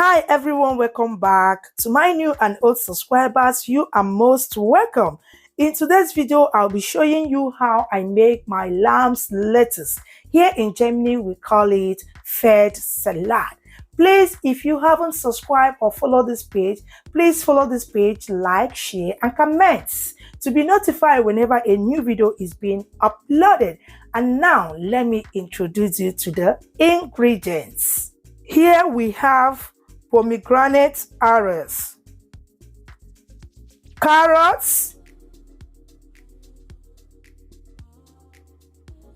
Hi everyone, welcome back. To my new and old subscribers, you are most welcome. In today's video, I'll be showing you how I make my lamb's lettuce. Here in Germany, we call it Feldsalt. Please, if you haven't subscribed or followed this page, please follow this page, like, share, and comment to be notified whenever a new video is being uploaded. And now, let me introduce you to the ingredients. Here we have pomegranate MIRA'S, carrots,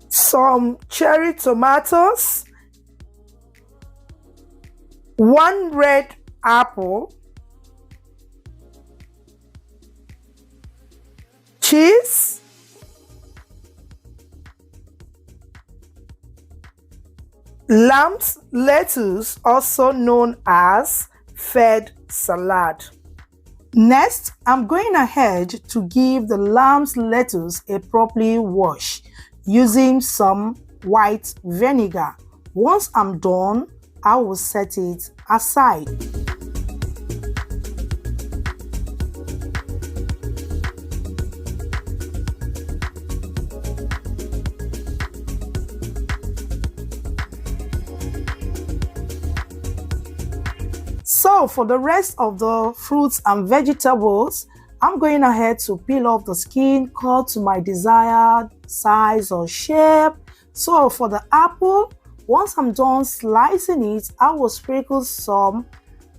some cherry tomatoes, 1 red apple, cheese, lamb's lettuce, also known as Feldsalt. Next, I'm going ahead to give the lamb's lettuce a properly wash using some white vinegar. Once I'm done, I will set it aside. So for the rest of the fruits and vegetables, I'm going ahead to peel off the skin, cut to my desired size or shape. So for the apple, once I'm done slicing it, I will sprinkle some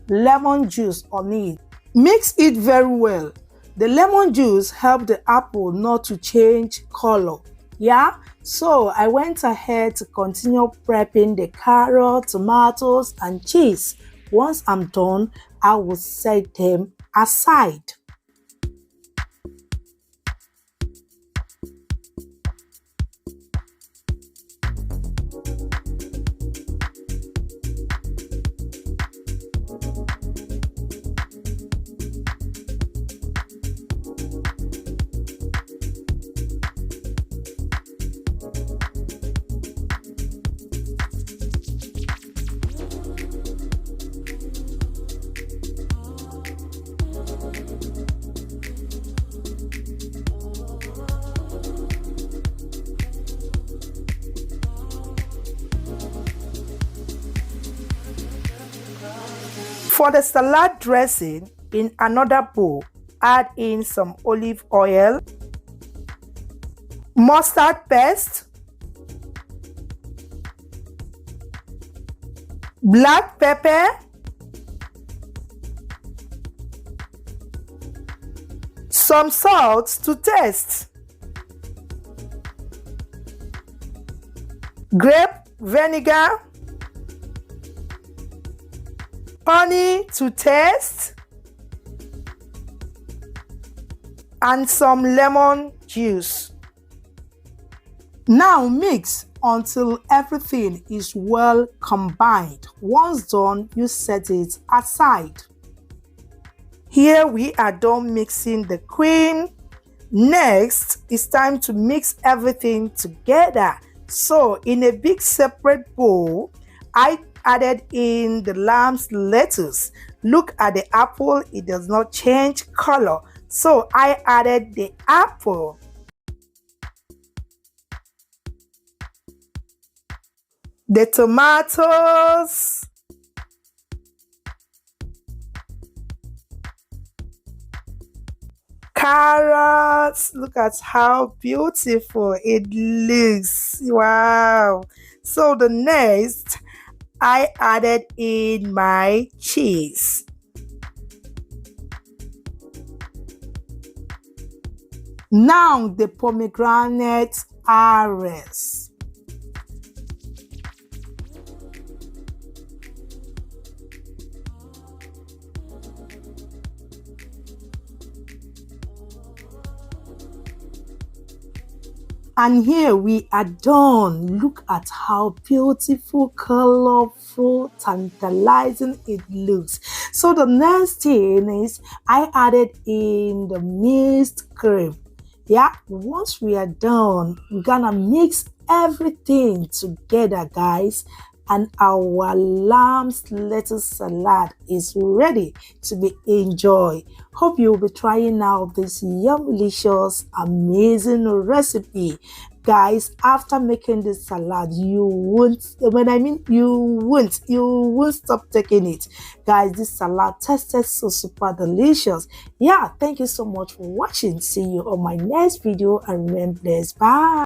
lemon juice on it. Mix it very well. The lemon juice helps the apple not to change color. Yeah, so I went ahead to continue prepping the carrot, tomatoes, and cheese. Once I'm done, I will set them aside. For the salad dressing, in another bowl, add in some olive oil, mustard paste, black pepper, some salt to taste, grape vinegar, honey to taste, and some lemon juice. Now mix until everything is well combined. Once done, you set it aside. Here we are done mixing the cream. Next, it's time to mix everything together. So in a big separate bowl, I added in the lamb's lettuce. Look at the apple, it does not change color. So I added the apple. The tomatoes. Carrots. Look at how beautiful it looks. Wow. So the next, I added in my cheese. Now the pomegranate MIRA'S. And here we are done. Look at how beautiful, colorful, tantalizing it looks. So the next thing is I added in the mixed cream. Yeah, once we are done, we're gonna mix everything together, guys. and our lamb's lettuce salad is ready to be enjoyed. Hope you will be trying out this yummy-licious, amazing recipe. Guys, after making this salad, you won't stop taking it. Guys, this salad tasted so super delicious. Yeah, thank you so much for watching. See you on my next video and remain blessed. Bye.